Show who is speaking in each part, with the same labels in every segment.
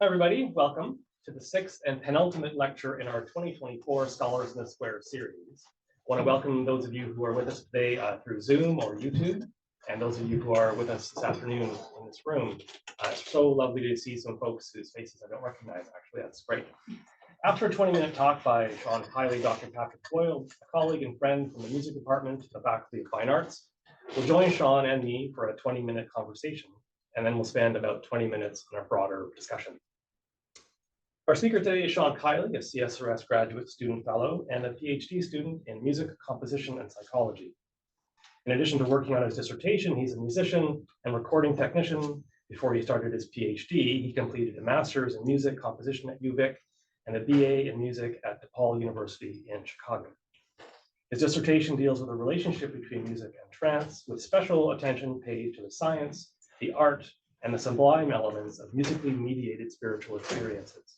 Speaker 1: Hi, everybody. Welcome to the sixth and penultimate lecture in our 2024 Scholars in the Square series. I want to welcome those of you who are with us today through Zoom or YouTube, and those of you who are with us this afternoon in this room. It's so lovely to see some folks whose faces I don't recognize, actually. That's great. After a 20-minute talk by Sean Kiley, Dr. Patrick Boyle, a colleague and friend from the music department to the Faculty of Fine Arts, will join Sean and me for a 20-minute conversation, and then we'll spend about 20 minutes on a broader discussion. Our speaker today is Sean Kiley, a CSRS graduate student fellow and a PhD student in music, composition, and psychology. In addition to working on his dissertation, he's a musician and recording technician. Before he started his PhD, he completed a master's in music composition at UVic and a BA in music at DePaul University in Chicago. His dissertation deals with the relationship between music and trance, with special attention paid to the science, the art, and the sublime elements of musically mediated spiritual experiences.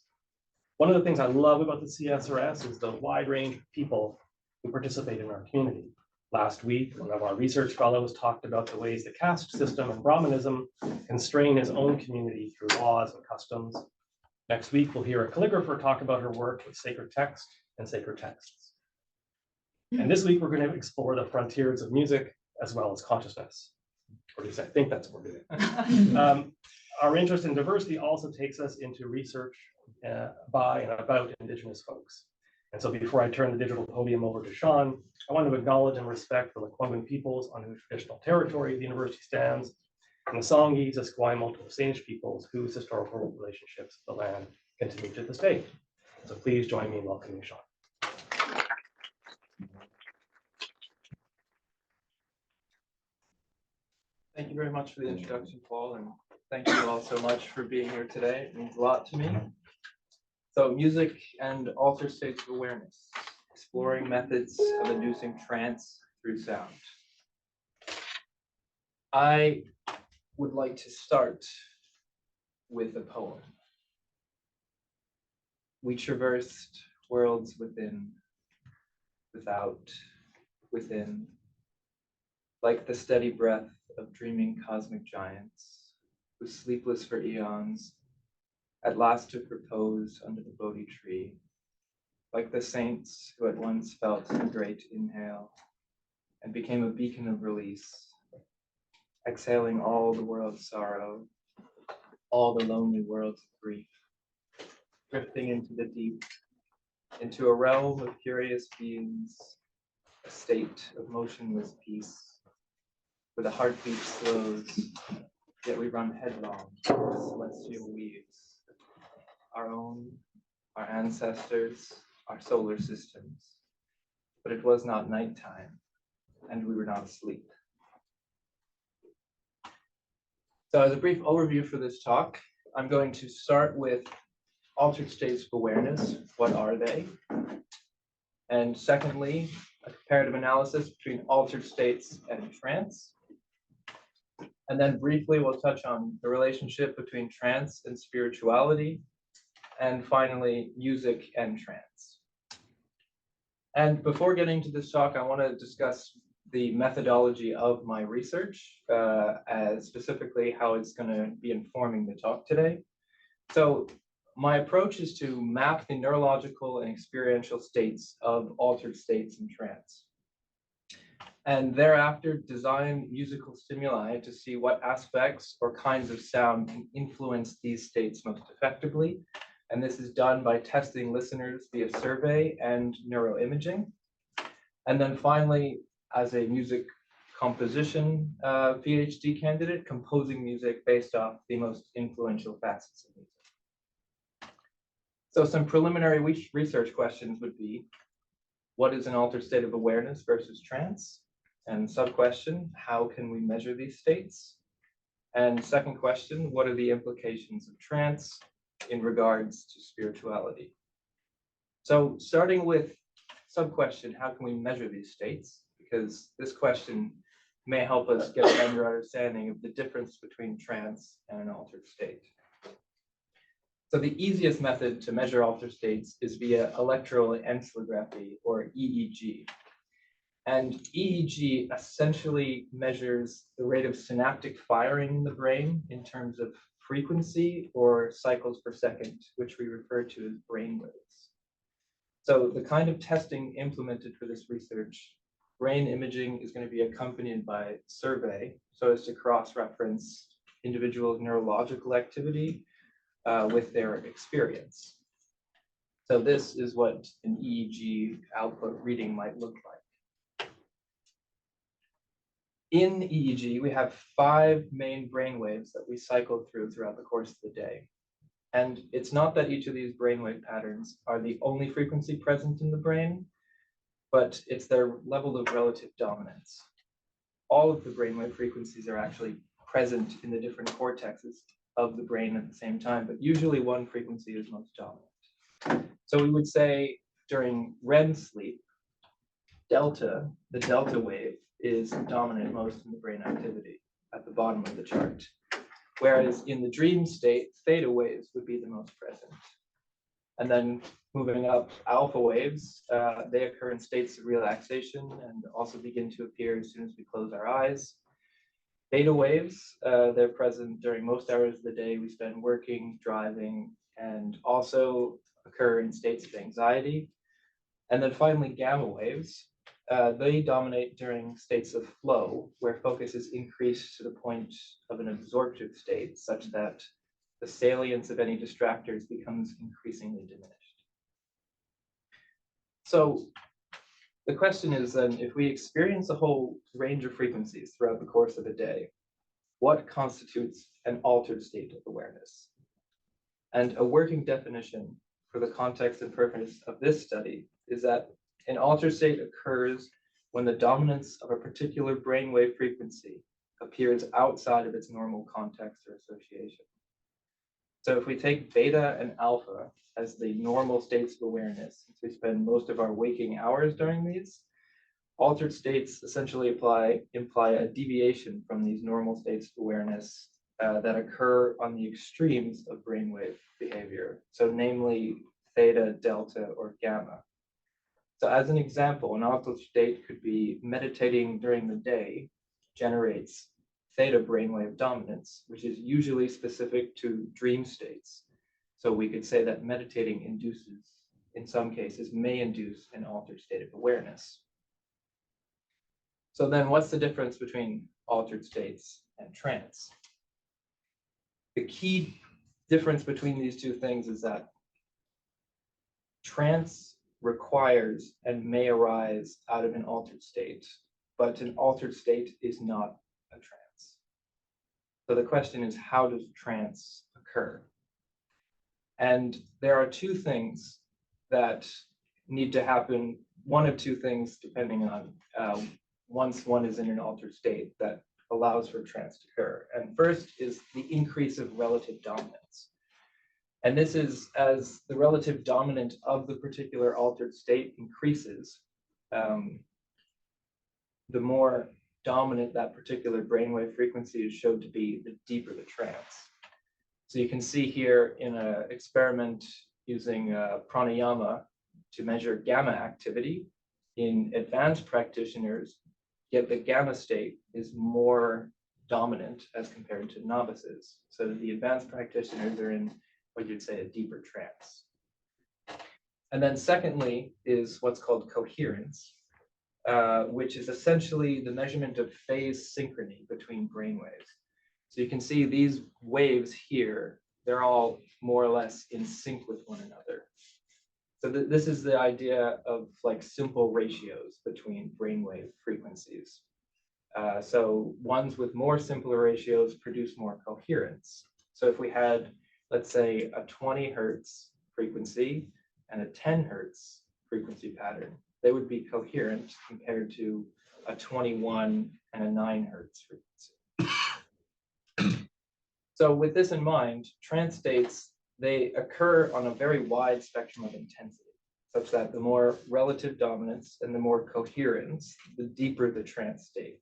Speaker 1: One of the things I love about the CSRS is the wide range of people who participate in our community. Last week, one of our research fellows talked about the ways the caste system and Brahmanism constrain his own community through laws and customs. Next week, we'll hear a calligrapher talk about her work with sacred text and sacred texts. And this week, we're going to explore the frontiers of music as well as consciousness. Or at least I think that's what we're doing. Our interest in diversity also takes us into research by and about Indigenous folks. And so before I turn the digital podium over to Sean, I want to acknowledge and respect the Lekwungen peoples on whose traditional territory the university stands, and the Songhees, Esquimalt, and Salish peoples whose historical relationships with the land continue to this day. So please join me in welcoming Sean.
Speaker 2: Thank you very much for the introduction, Paul, and thank you all so much for being here today. It means a lot to me. So, music and altered states of awareness, exploring methods of inducing trance through sound. I would like to start with a poem. We traversed worlds within, without, within, like the steady breath of dreaming cosmic giants, who sleepless for eons, at last took repose under the Bodhi tree, like the saints who at once felt a great inhale and became a beacon of release, exhaling all the world's sorrow, all the lonely world's grief, drifting into the deep, into a realm of curious beings, a state of motionless peace, where the heartbeat slows, yet we run headlong into celestial weaves, our own, our ancestors, our solar systems. But it was not nighttime, and we were not asleep. So as a brief overview for this talk, I'm going to start with altered states of awareness. What are they? And secondly, a comparative analysis between altered states and trance. And then briefly, we'll touch on the relationship between trance and spirituality. And finally, music and trance. And before getting to this talk, I want to discuss the methodology of my research, as specifically how it's going to be informing the talk today. So my approach is to map the neurological and experiential states of altered states in trance, and thereafter design musical stimuli to see what aspects or kinds of sound can influence these states most effectively. And this is done by testing listeners via survey and neuroimaging. And then finally, as a music composition PhD candidate, composing music based off the most influential facets of music. So some preliminary research questions would be, what is an altered state of awareness versus trance? And sub-question, how can we measure these states? And second question, what are the implications of trance in regards to spirituality? So starting with sub-question, how can we measure these states? Because this question may help us get a better understanding of the difference between trance and an altered state. So the easiest method to measure altered states is via electroencephalography, or EEG. And EEG essentially measures the rate of synaptic firing in the brain in terms of frequency or cycles per second, which we refer to as brainwaves. So the kind of testing implemented for this research, brain imaging is going to be accompanied by survey so as to cross-reference individuals' neurological activity with their experience. So this is what an EEG output reading might look like. In EEG, we have 5 main brainwaves that we cycle throughout the course of the day. And it's not that each of these brainwave patterns are the only frequency present in the brain, but it's their level of relative dominance. All of the brainwave frequencies are actually present in the different cortexes of the brain at the same time, but usually one frequency is most dominant. So we would say during REM sleep, the delta wave is dominant most in the brain activity at the bottom of the chart. Whereas in the dream state, theta waves would be the most present. And then moving up, alpha waves, they occur in states of relaxation and also begin to appear as soon as we close our eyes. Beta waves, they're present during most hours of the day we spend working, driving, and also occur in states of anxiety. And then finally, gamma waves, they dominate during states of flow, where focus is increased to the point of an absorptive state, such that the salience of any distractors becomes increasingly diminished. So the question is then, if we experience a whole range of frequencies throughout the course of a day, what constitutes an altered state of awareness? And a working definition for the context and purpose of this study is that an altered state occurs when the dominance of a particular brainwave frequency appears outside of its normal context or association. So if we take beta and alpha as the normal states of awareness, since we spend most of our waking hours during these, altered states essentially imply a deviation from these normal states of awareness that occur on the extremes of brainwave behavior. So namely theta, delta, or gamma. So as an example, an altered state could be meditating during the day generates theta brainwave dominance, which is usually specific to dream states. So we could say that meditating induces, in some cases, may induce an altered state of awareness. So then what's the difference between altered states and trance? The key difference between these two things is that trance requires and may arise out of an altered state, but an altered state is not a trance. So the question is, how does trance occur? And there are two things that need to happen, one of two things, depending on once one is in an altered state that allows for trance to occur. And first is the increase of relative dominance. And this is as the relative dominant of the particular altered state increases, the more dominant that particular brainwave frequency is shown to be, the deeper the trance. So you can see here in an experiment using pranayama to measure gamma activity in advanced practitioners, yet the gamma state is more dominant as compared to novices. So the advanced practitioners are in what you'd say a deeper trance. And then secondly is what's called coherence, which is essentially the measurement of phase synchrony between brainwaves. So you can see these waves here, they're all more or less in sync with one another. So this is the idea of like simple ratios between brainwave frequencies. So ones with more simpler ratios produce more coherence. So if we had, let's say, a 20 hertz frequency and a 10 hertz frequency pattern, they would be coherent compared to a 21 and a 9 hertz frequency. So with this in mind, trance states, they occur on a very wide spectrum of intensity, such that the more relative dominance and the more coherence, the deeper the trance state.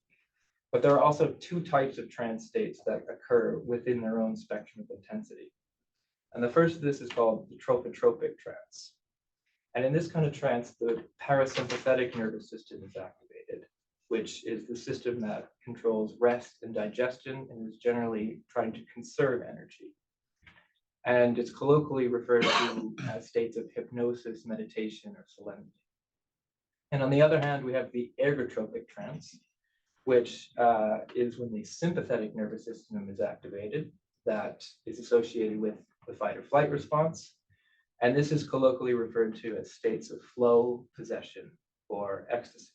Speaker 2: But there are also two types of trance states that occur within their own spectrum of intensity. And the first of this is called the tropotropic trance. And in this kind of trance, the parasympathetic nervous system is activated, which is the system that controls rest and digestion and is generally trying to conserve energy. and it's colloquially referred to as states of hypnosis, meditation, or solemnity. And on the other hand, we have the ergotropic trance, which is when the sympathetic nervous system is activated, that is associated with the fight or flight response. And this is colloquially referred to as states of flow, possession, or ecstasy.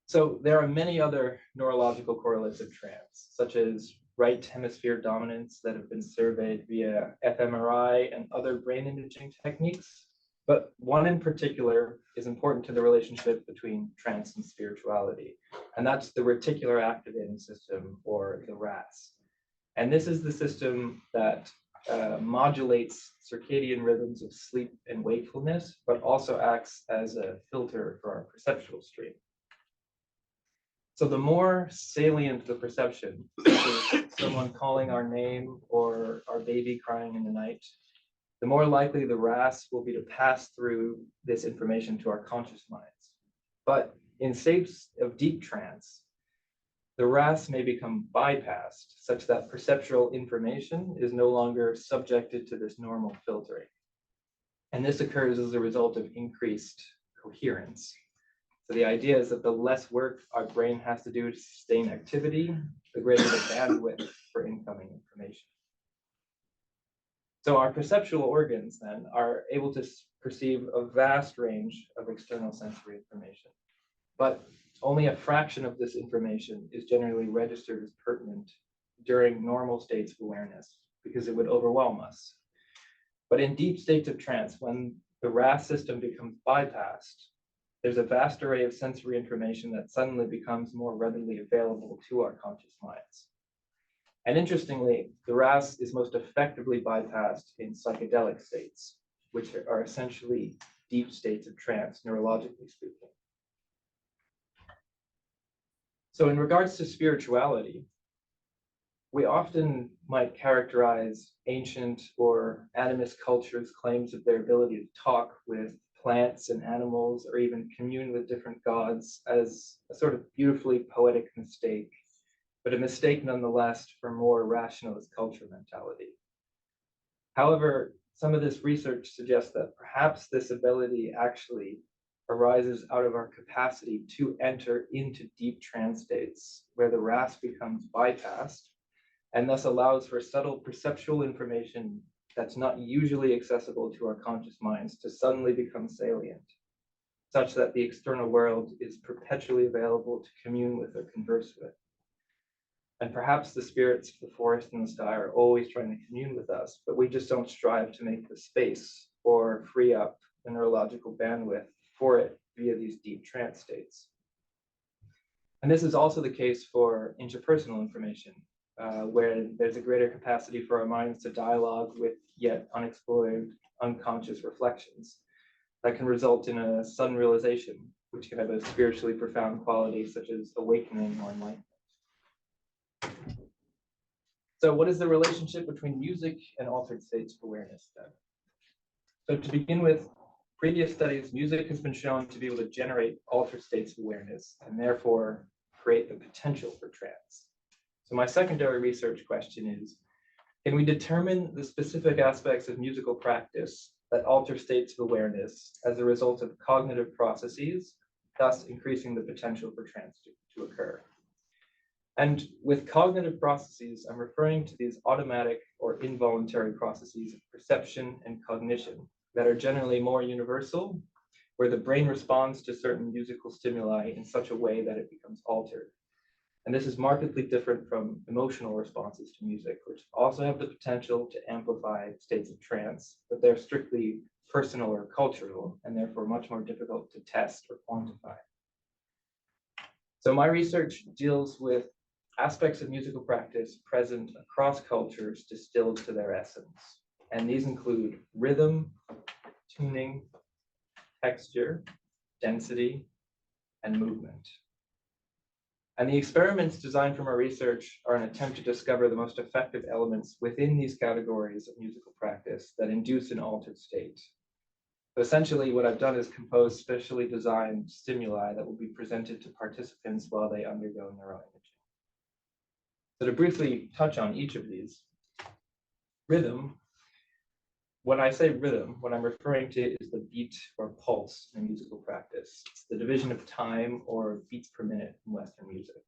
Speaker 2: So there are many other neurological correlates of trance, such as right hemisphere dominance that have been surveyed via fMRI and other brain imaging techniques. But one in particular is important to the relationship between trance and spirituality, and that's the reticular activating system, or the RAS. And this is the system that modulates circadian rhythms of sleep and wakefulness, but also acts as a filter for our perceptual stream. So the more salient the perception, such as someone calling our name or our baby crying in the night, the more likely the RAS will be to pass through this information to our conscious minds. But in states of deep trance, the RAS may become bypassed such that perceptual information is no longer subjected to this normal filtering. And this occurs as a result of increased coherence. So the idea is that the less work our brain has to do to sustain activity, the greater the bandwidth for incoming information. So our perceptual organs then are able to perceive a vast range of external sensory information, but only a fraction of this information is generally registered as pertinent during normal states of awareness because it would overwhelm us. But in deep states of trance, when the RAS system becomes bypassed, there's a vast array of sensory information that suddenly becomes more readily available to our conscious minds. And interestingly, the RAS is most effectively bypassed in psychedelic states, which are essentially deep states of trance, neurologically speaking. So in regards to spirituality, we often might characterize ancient or animist cultures' claims of their ability to talk with plants and animals, or even commune with different gods, as a sort of beautifully poetic mistake, but a mistake nonetheless for more rationalist culture mentality. However, some of this research suggests that perhaps this ability actually arises out of our capacity to enter into deep trance states where the RAS becomes bypassed and thus allows for subtle perceptual information that's not usually accessible to our conscious minds to suddenly become salient, such that the external world is perpetually available to commune with or converse with. And perhaps the spirits of the forest and the sky are always trying to commune with us, but we just don't strive to make the space or free up the neurological bandwidth for it via these deep trance states. And this is also the case for interpersonal information, where there's a greater capacity for our minds to dialogue with yet unexplored unconscious reflections that can result in a sudden realization, which can have a spiritually profound quality such as awakening or enlightenment. So what is the relationship between music and altered states of awareness then? So to begin with, previous studies, music has been shown to be able to generate altered states of awareness and therefore create the potential for trance. So my secondary research question is, can we determine the specific aspects of musical practice that alter states of awareness as a result of cognitive processes, thus increasing the potential for trance to occur? And with cognitive processes, I'm referring to these automatic or involuntary processes of perception and cognition that are generally more universal, where the brain responds to certain musical stimuli in such a way that it becomes altered. And this is markedly different from emotional responses to music, which also have the potential to amplify states of trance, but they're strictly personal or cultural, and therefore much more difficult to test or quantify. So my research deals with aspects of musical practice present across cultures distilled to their essence. And these include rhythm, tuning, texture, density, and movement. And the experiments designed from our research are an attempt to discover the most effective elements within these categories of musical practice that induce an altered state. So essentially, what I've done is compose specially designed stimuli that will be presented to participants while they undergo neuroimaging. So to briefly touch on each of these, rhythm, when I say rhythm, what I'm referring to is the beat or pulse in musical practice. It's the division of time or beats per minute in Western music.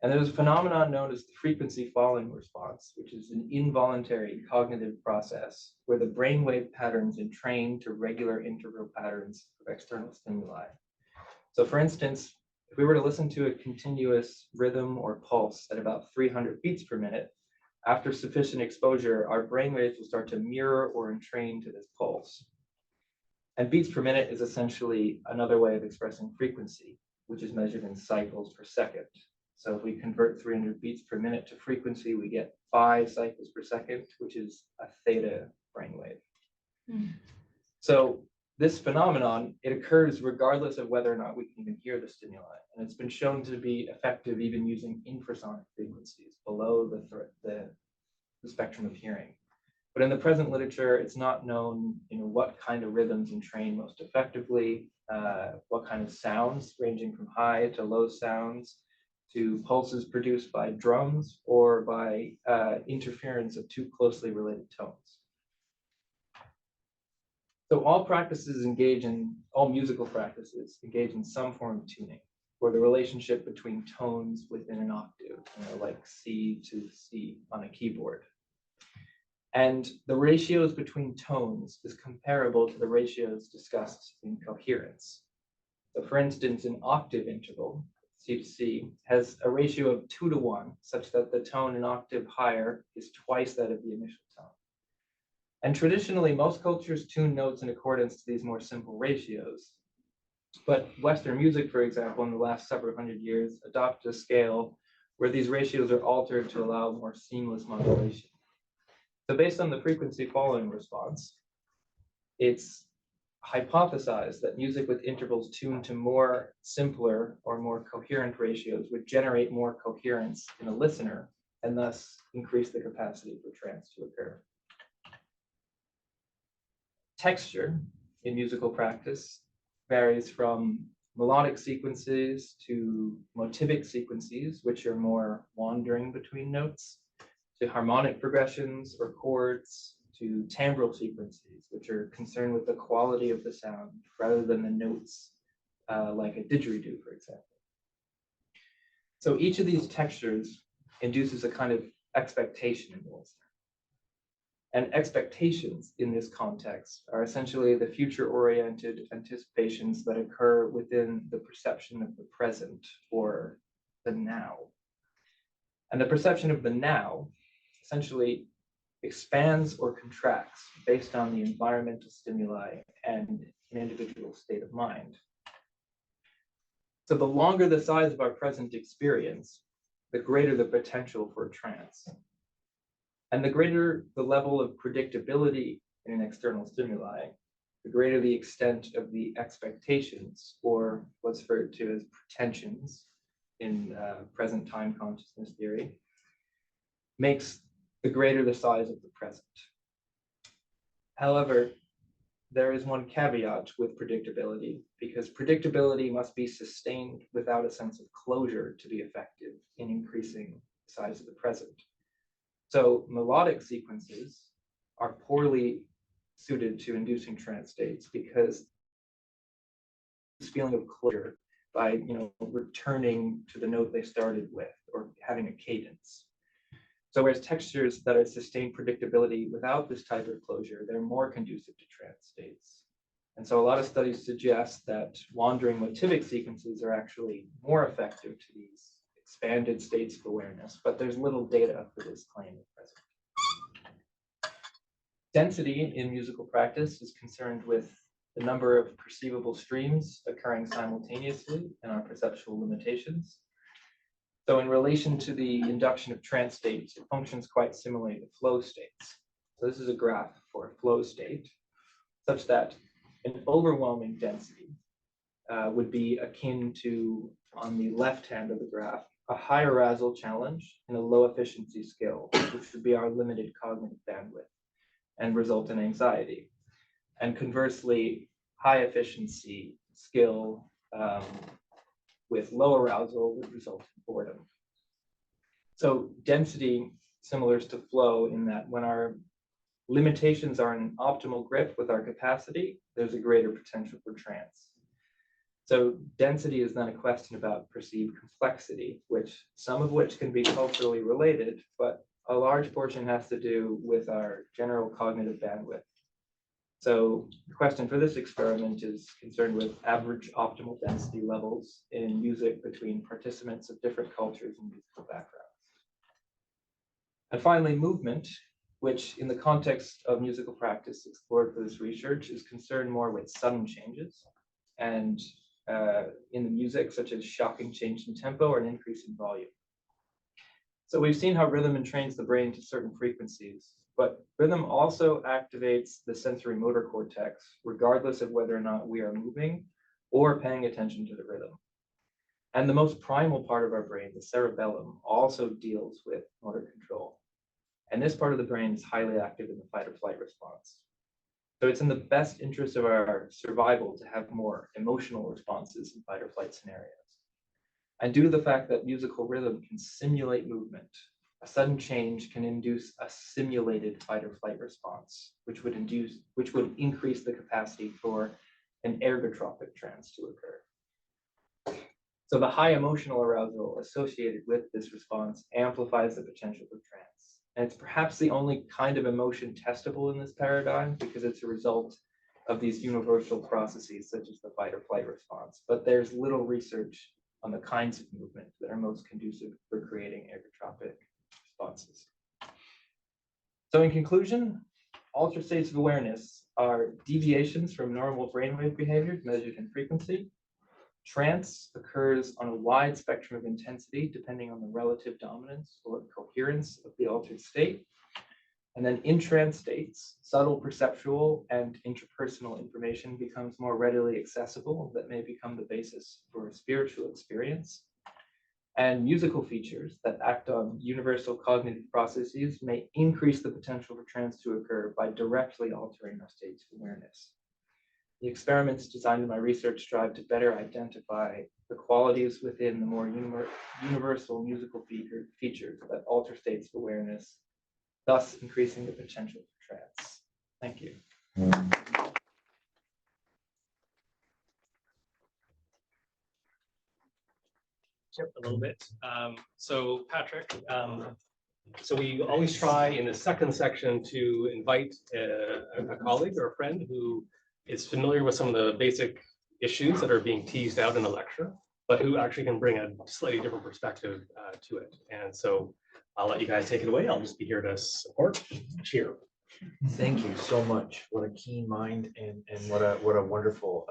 Speaker 2: And there's a phenomenon known as the frequency following response, which is an involuntary cognitive process where the brainwave patterns entrain to regular interval patterns of external stimuli. So for instance, if we were to listen to a continuous rhythm or pulse at about 300 beats per minute, after sufficient exposure, our brainwaves will start to mirror or entrain to this pulse. And beats per minute is essentially another way of expressing frequency, which is measured in cycles per second. So if we convert 300 beats per minute to frequency, we get 5 cycles per second, which is a theta brainwave. So this phenomenon, it occurs regardless of whether or not we can even hear the stimuli. And it's been shown to be effective even using infrasonic frequencies below the spectrum of hearing. But in the present literature, it's not known what kind of rhythms entrain most effectively, what kind of sounds ranging from high to low sounds, to pulses produced by drums or by interference of two closely related tones. So all musical practices engage in some form of tuning, or the relationship between tones within an octave, like C to C on a keyboard. And the ratios between tones is comparable to the ratios discussed in coherence. So for instance, an octave interval, C to C, has a ratio of 2 to 1, such that the tone an octave higher is twice that of the initial tone. And traditionally, most cultures tune notes in accordance to these more simple ratios. But Western music, for example, in the last several hundred years, adopted a scale where these ratios are altered to allow more seamless modulation. So based on the frequency following response, it's hypothesized that music with intervals tuned to more simpler or more coherent ratios would generate more coherence in a listener and thus increase the capacity for trance to occur. Texture in musical practice varies from melodic sequences to motivic sequences, which are more wandering between notes, to harmonic progressions or chords, to timbral sequences, which are concerned with the quality of the sound rather than the notes, like a didgeridoo, for example. So each of these textures induces a kind of expectation in the listener. And expectations in this context are essentially the future-oriented anticipations that occur within the perception of the present or the now. And the perception of the now essentially expands or contracts based on the environmental stimuli and an individual state of mind. So the longer the size of our present experience, the greater the potential for trance. And the greater the level of predictability in an external stimuli, the greater the extent of the expectations, or what's referred to as pretensions in present time consciousness theory, makes the greater the size of the present. However, there is one caveat with predictability, because predictability must be sustained without a sense of closure to be effective in increasing the size of the present. So melodic sequences are poorly suited to inducing trance states because this feeling of closure by returning to the note they started with or having a cadence. So whereas textures that are sustained predictability without this type of closure, they're more conducive to trance states. And so a lot of studies suggest that wandering motivic sequences are actually more effective to these expanded states of awareness, but there's little data for this claim at present. Density in musical practice is concerned with the number of perceivable streams occurring simultaneously and our perceptual limitations. So in relation to the induction of trance states, it functions quite similarly to flow states. So this is a graph for a flow state, such that an overwhelming density would be akin to, on the left hand of the graph, a high arousal challenge and a low efficiency skill, which would be our limited cognitive bandwidth and result in anxiety. And conversely, high efficiency skill with low arousal would result in boredom. So density similar to flow in that when our limitations are in optimal grip with our capacity, there's a greater potential for trance. So density is then a question about perceived complexity, some of which can be culturally related, but a large portion has to do with our general cognitive bandwidth. So the question for this experiment is concerned with average optimal density levels in music between participants of different cultures and musical backgrounds. And finally, movement, which in the context of musical practice explored for this research is concerned more with sudden changes and in the music, such as shocking change in tempo or an increase in volume. So we've seen how rhythm entrains the brain to certain frequencies, but rhythm also activates the sensory motor cortex, regardless of whether or not we are moving or paying attention to the rhythm. And the most primal part of our brain, the cerebellum, also deals with motor control. And this part of the brain is highly active in the fight or flight response. So it's in the best interest of our survival to have more emotional responses in fight or flight scenarios. And due to the fact that musical rhythm can simulate movement, a sudden change can induce a simulated fight or flight response, which would increase the capacity for an ergotropic trance to occur. So the high emotional arousal associated with this response amplifies the potential for trance. And it's perhaps the only kind of emotion testable in this paradigm because it's a result of these universal processes such as the fight or flight response. But there's little research on the kinds of movement that are most conducive for creating ergotropic responses. So in conclusion, altered states of awareness are deviations from normal brainwave behaviors measured in frequency. Trance occurs on a wide spectrum of intensity depending on the relative dominance or coherence of the altered state. And then in trance states, subtle perceptual and interpersonal information becomes more readily accessible that may become the basis for a spiritual experience. And musical features that act on universal cognitive processes may increase the potential for trance to occur by directly altering our states of awareness. The experiments designed in my research strive to better identify the qualities within the more universal musical features that alter states of awareness, thus increasing the potential for trance. Thank you.
Speaker 1: A little bit. So Patrick, so we always try in the second section to invite a colleague or a friend who is familiar with some of the basic issues that are being teased out in the lecture, but who actually can bring a slightly different perspective to it. And so I'll let you guys take it away. I'll just be here to support, cheer.
Speaker 3: Thank you so much. What a keen mind and what a wonderful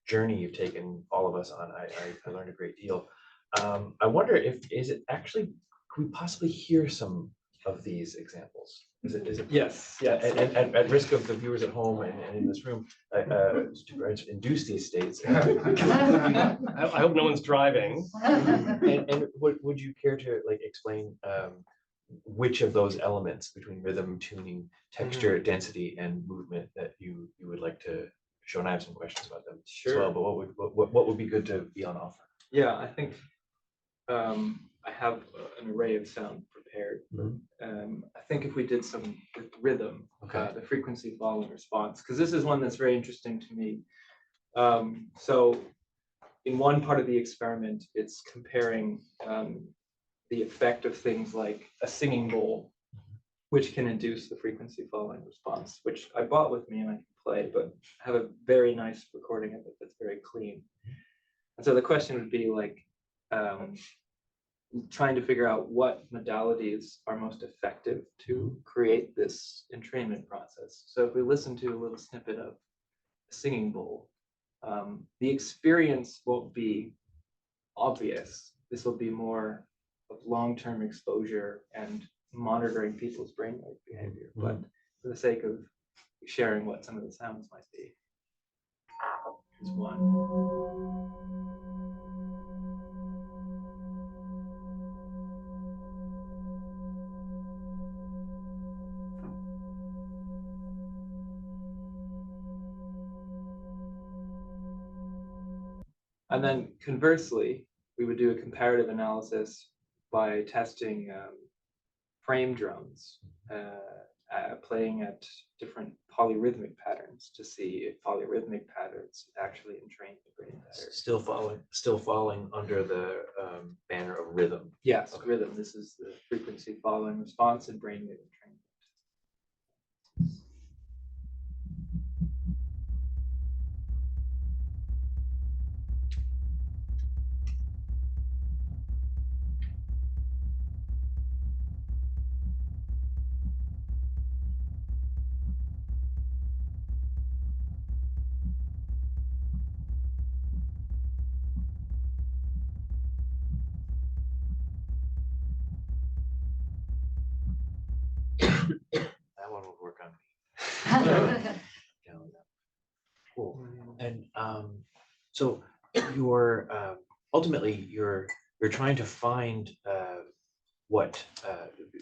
Speaker 3: journey you've taken all of us on. I learned a great deal. I wonder is it actually, could we possibly hear some of these examples? Is it?
Speaker 2: Yes.
Speaker 3: And at risk of the viewers at home and in this room, to induce these states.
Speaker 1: I hope no one's driving.
Speaker 3: And would you care to explain which of those elements between rhythm, tuning, texture, density, and movement that you would like to show? And I have some questions about them as well, but what would be good to be on offer?
Speaker 2: Yeah, I think I have an array of sound prepared. I think if we did some with rhythm, the frequency following response, because this is one that's very interesting to me. So in one part of the experiment, it's comparing the effect of things like a singing bowl, which can induce the frequency following response, which I brought with me and I can play, but I have a very nice recording of it that's very clean. And so the question would be like, trying to figure out what modalities are most effective to create this entrainment process. So if we listen to a little snippet of a singing bowl, the experience won't be obvious. This will be more of long-term exposure and monitoring people's brainwave behavior. But for the sake of sharing what some of the sounds might be, here's one. And then conversely, we would do a comparative analysis by testing frame drums, playing at different polyrhythmic patterns to see if polyrhythmic patterns actually entrain the brain better.
Speaker 3: Still falling under the banner of rhythm.
Speaker 2: Yes,
Speaker 3: Okay.
Speaker 2: rhythm. This is the frequency following response and brainwave entrainment.
Speaker 3: That one would work on me. Cool. And so you're ultimately you're trying to find what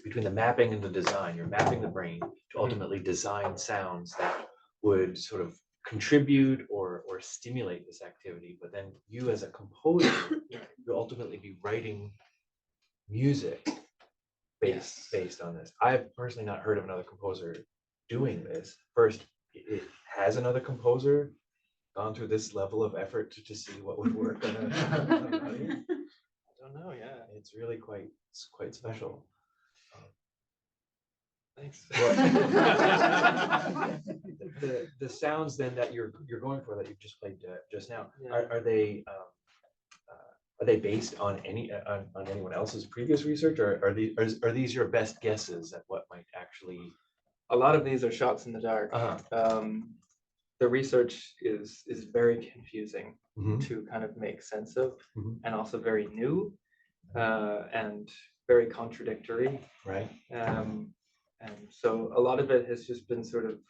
Speaker 3: between the mapping and the design. You're mapping the brain to ultimately design sounds that would sort of contribute or stimulate this activity. But then you, as a composer, you'll ultimately be writing music based on this. I've personally not heard of another composer doing this. First, has another composer gone through this level of effort to see what would work on an audience? I don't know. Yeah, it's really quite special.
Speaker 2: Thanks.
Speaker 3: The sounds then that you're going for that you've just played just now,
Speaker 2: Yeah.
Speaker 3: are they based on on anyone else's previous research, or are these your best guesses at what might actually?
Speaker 2: A lot of these are shots in the dark. The research is very confusing to kind of make sense of, and also very new and very contradictory.
Speaker 3: Right.
Speaker 2: And so a lot of it has just been sort of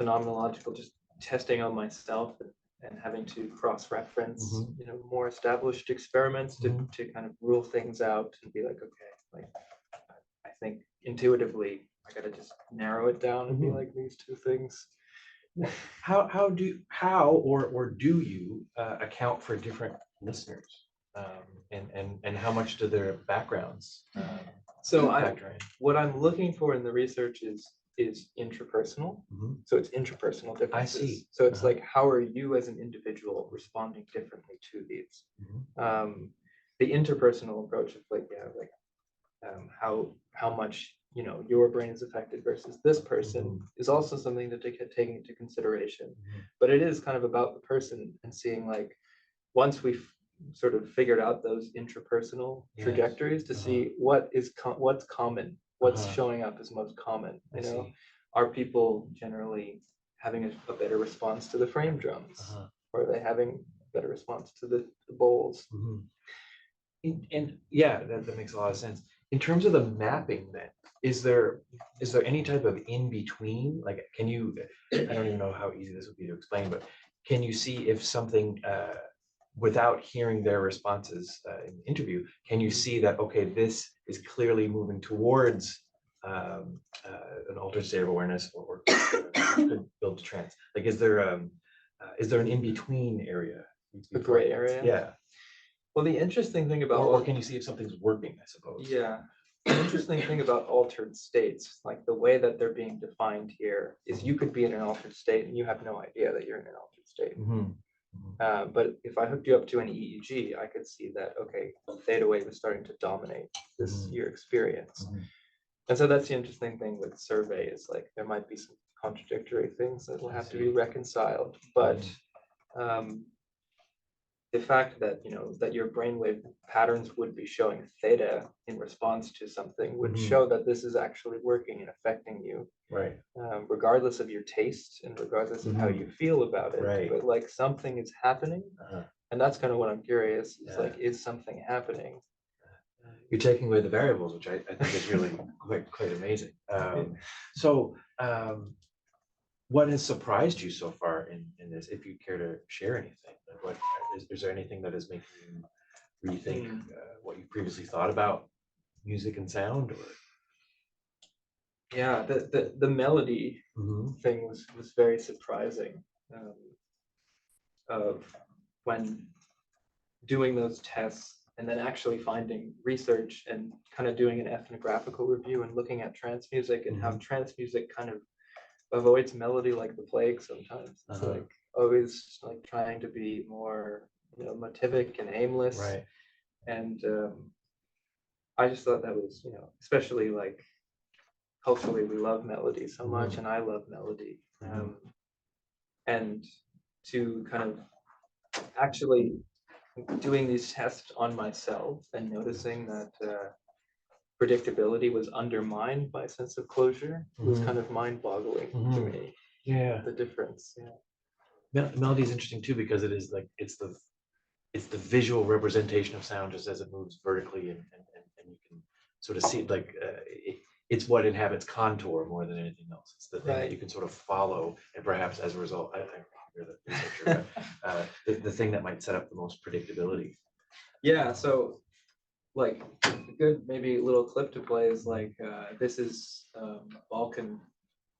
Speaker 2: phenomenological, just testing on myself and having to cross-reference, more established experiments to kind of rule things out and be like, okay, like I think intuitively I gotta just narrow it down and be like these two things.
Speaker 3: How do you account for different listeners, and how much do their backgrounds factor in?
Speaker 2: What I'm looking for in the research is intrapersonal. So it's interpersonal differences.
Speaker 3: I see.
Speaker 2: So it's like, how are you as an individual responding differently to these? The interpersonal approach of how much your brain is affected versus this person is also something to take into consideration. But it is kind of about the person and seeing, like, once we've sort of figured out those intrapersonal trajectories to see what's common, what's showing up as most common. Are people generally having a better response to the frame drums, or are they having a better response to the bowls?
Speaker 3: And yeah, that makes a lot of sense. In terms of the mapping, then, is there any type of in between? Like, can you? I don't even know how easy this would be to explain, but can you see if something, without hearing their responses in the interview, can you see that, okay, this is clearly moving towards an altered state of awareness, or could build to trance? Like, is there an in between area?
Speaker 2: A gray area?
Speaker 3: Yeah.
Speaker 2: Well, the interesting thing about
Speaker 3: or can you see if something's working, I suppose?
Speaker 2: Yeah. The interesting thing about altered states, like the way that they're being defined here, is you could be in an altered state and you have no idea that you're in an altered state. But if I hooked you up to an EEG, I could see that, okay, theta wave is starting to dominate your experience. And so that's the interesting thing with survey, is like there might be some contradictory things that will have to be reconciled. But the fact that that your brainwave patterns would be showing theta in response to something would show that this is actually working and affecting you,
Speaker 3: right?
Speaker 2: Regardless of your taste and regardless of how you feel about it,
Speaker 3: right?
Speaker 2: But like something is happening, and that's kind of what I'm curious. Is like, is something happening?
Speaker 3: You're taking away the variables, which I think is really quite amazing. So, what has surprised you so far in this? If you care to share anything, what is there anything that is making you rethink what you previously thought about music and sound? Or
Speaker 2: yeah, the melody thing was very surprising. Of when doing those tests and then actually finding research and kind of doing an ethnographical review and looking at trance music and how trance music kind of avoids melody like the plague sometimes. It's like always like trying to be more, motivic and aimless.
Speaker 3: Right.
Speaker 2: And I just thought that was, especially like culturally, we love melody so much, and I love melody. And to kind of actually doing these tests on myself and noticing that predictability was undermined by a sense of closure was kind of mind-boggling to me.
Speaker 3: Yeah.
Speaker 2: The difference. Yeah.
Speaker 3: Melody is interesting too, because it is like it's the visual representation of sound just as it moves vertically, and you can sort of see it like it's what inhabits contour more than anything else. It's the thing that you can sort of follow, and perhaps as a result, you're the researcher, but the thing that might set up the most predictability.
Speaker 2: Yeah. So, like, a good maybe little clip to play is like this is Balkan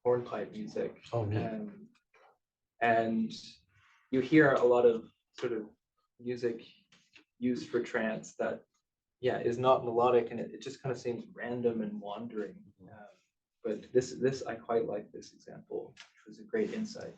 Speaker 2: hornpipe music.
Speaker 3: Oh, neat.
Speaker 2: And you hear a lot of sort of music used for trance that is not melodic, and it just kind of seems random and wandering. But this I quite like this example, which was a great insight.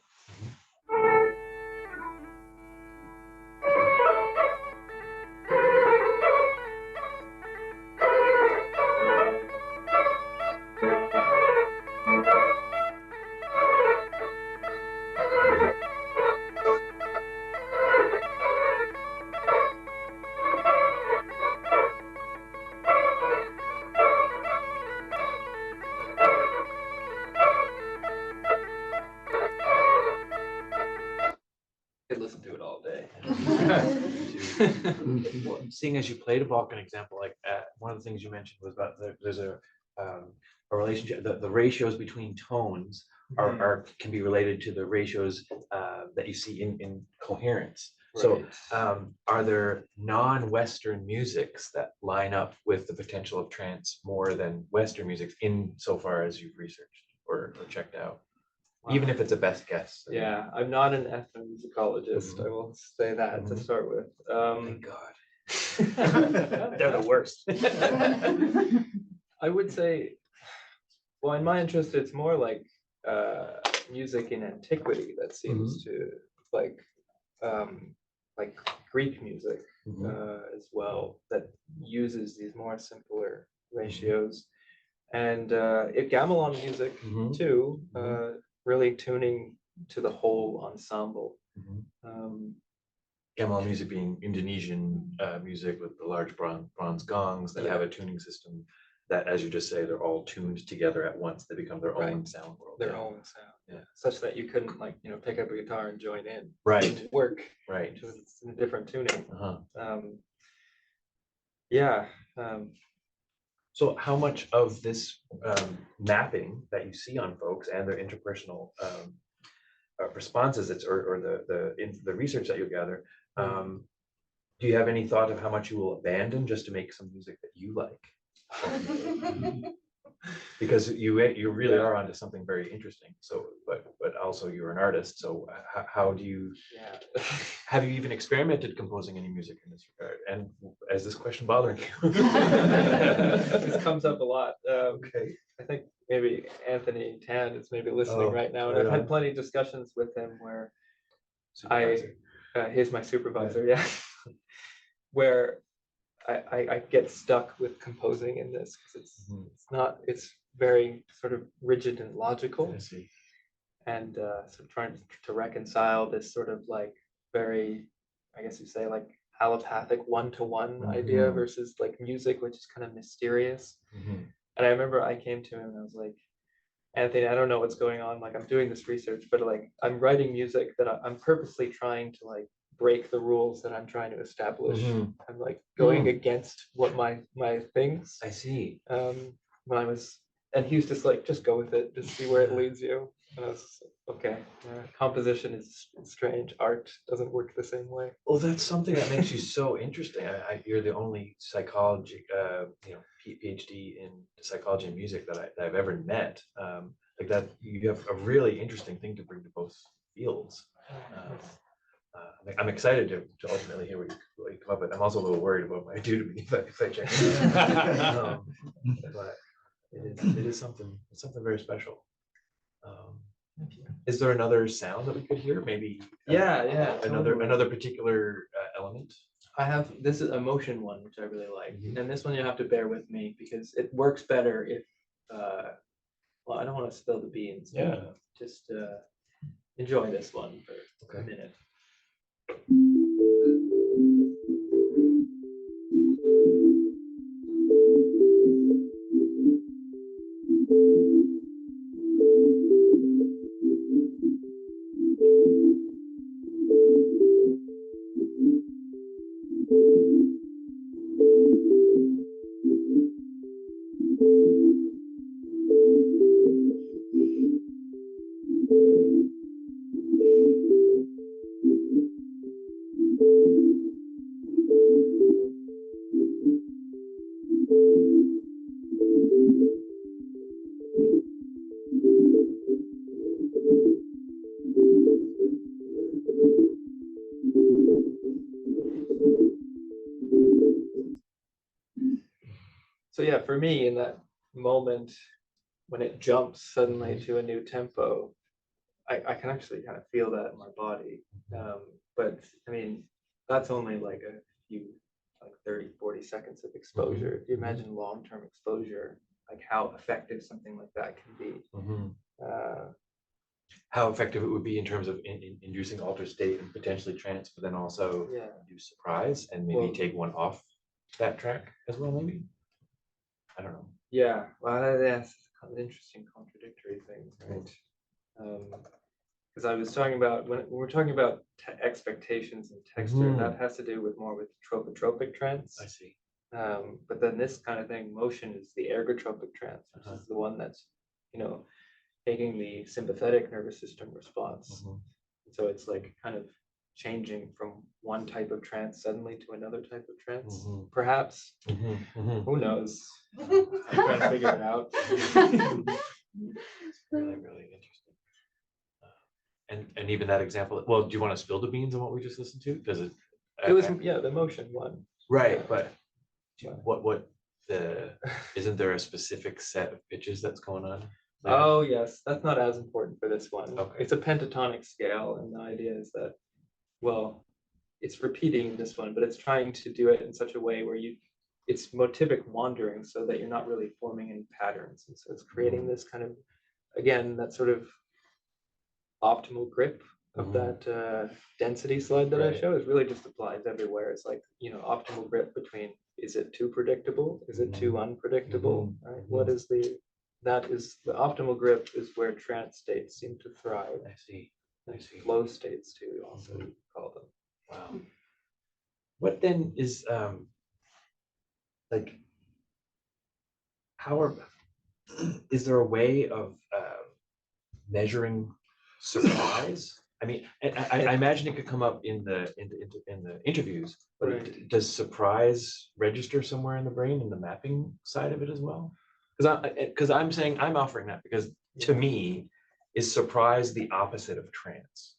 Speaker 2: Listen to it all day.
Speaker 3: Well, seeing as you played a Balkan example, like one of the things you mentioned was about there's a relationship. The ratios between tones can be related to the ratios that you see in coherence. Right. So, are there non-Western musics that line up with the potential of trance more than Western music, in so far as you've researched or checked out? Wow. Even if it's a best guess.
Speaker 2: Yeah, I'm not an ethnomusicologist. I will say that to start with.
Speaker 3: Thank God. They're the worst.
Speaker 2: I would say, well, in my interest, it's more like music in antiquity that seems to like Greek music as well, that uses these more simpler ratios, and gamelan music too. Really tuning to the whole ensemble.
Speaker 3: Gamelan music being Indonesian music with the large bronze gongs that have a tuning system that, as you just say, they're all tuned together at once. They become their own sound world.
Speaker 2: Their own sound, such that you couldn't pick up a guitar and join in.
Speaker 3: Right.
Speaker 2: Work.
Speaker 3: Right.
Speaker 2: It's in a different tuning.
Speaker 3: So how much of this mapping that you see on folks and their interpersonal responses, or the research that you gather, do you have any thought of how much you will abandon just to make some music that you like? Because you really are onto something very interesting. So, but also you're an artist. So how do you? Have you even experimented composing any music in this regard? And is this question bothering you?
Speaker 2: This comes up a lot. Okay. I think maybe Anthony Tan is maybe listening right now, and I've had plenty of discussions with him where he's my supervisor, where I get stuck with composing in this because it's very sort of rigid and logical.
Speaker 3: I see.
Speaker 2: And so trying to reconcile this sort of like very, I guess you say, like allopathic one-to-one idea versus like music, which is kind of mysterious. And I remember I came to him and I was like, Anthony, I don't know what's going on. Like, I'm doing this research, but like I'm writing music that I'm purposely trying to like break the rules that I'm trying to establish. I'm like going against what my things.
Speaker 3: I see.
Speaker 2: When I was, and he was just like, just go with it, just see where it leads you. And I was okay. Composition is strange. Art doesn't work the same way.
Speaker 3: Well, that's something that makes you so interesting. You're the only psychology, PhD in psychology and music that I've ever met. Like that, you have a really interesting thing to bring to both fields. I'm excited to ultimately hear what you come up with. I'm also a little worried about what it might do to me if I check it out. But it is something, it's something very special. Is there another sound that we could hear? Maybe
Speaker 2: Yeah,
Speaker 3: another particular element?
Speaker 2: I have, this is a motion one, which I really like.
Speaker 3: Mhm.
Speaker 2: And this one you have to bear with me because it works better if, well, I don't want to spill the beans. but
Speaker 1: Yeah.
Speaker 2: Just enjoy this one for a
Speaker 3: Okay.
Speaker 2: minute. So yeah, for me, in that moment when it jumps suddenly to a new tempo, I can actually kind of feel that in my body. But I mean, that's only like a few, like 30, 40 seconds of exposure. If you imagine long-term exposure, like how effective something like that can be.
Speaker 3: How effective it would be in terms of inducing altered state and potentially trance, but then also
Speaker 2: Yeah.
Speaker 3: induce surprise and maybe
Speaker 2: Well-
Speaker 3: take one off that track as well, maybe? I don't know.
Speaker 2: Yeah, well, that's kind of interesting contradictory things, right? Because I was talking about when we're talking about expectations and texture, that has to do with more with tropotropic trance.
Speaker 3: I see.
Speaker 2: But then this kind of thing, motion, is the ergotropic trance, which is the one that's, taking the sympathetic nervous system response. So it's like kind of changing from one type of trance suddenly to another type of trance. Perhaps, who knows? I'm trying to figure it out.
Speaker 3: Really, really interesting. And even that example, well, do you want to spill the beans on what we just listened to? Does it?
Speaker 2: It was, yeah, the motion one.
Speaker 3: Right,
Speaker 2: Yeah.
Speaker 3: but isn't there a specific set of pitches that's going on there?
Speaker 2: Oh, yes, that's not as important for this one.
Speaker 3: Okay.
Speaker 2: It's a pentatonic scale, and the idea is that, well, it's repeating this one, but it's trying to do it in such a way where it's motivic wandering so that you're not really forming any patterns. And so it's creating this kind of, again, that sort of optimal grip of that density slide that I
Speaker 3: Right.
Speaker 2: showed. It really just applies everywhere. It's like, optimal grip between, is it too predictable? Is it too unpredictable? Right? What is the optimal grip is where trance states seem to thrive.
Speaker 3: I see.
Speaker 2: Flow states too, also you call them.
Speaker 3: Wow. What then is like, is there a way of measuring surprise? I mean, I imagine it could come up in the interviews, but
Speaker 2: Right.
Speaker 3: does surprise register somewhere in the brain in the mapping side of it as well? Because I'm saying I'm offering that because to me, is surprise the opposite of trance?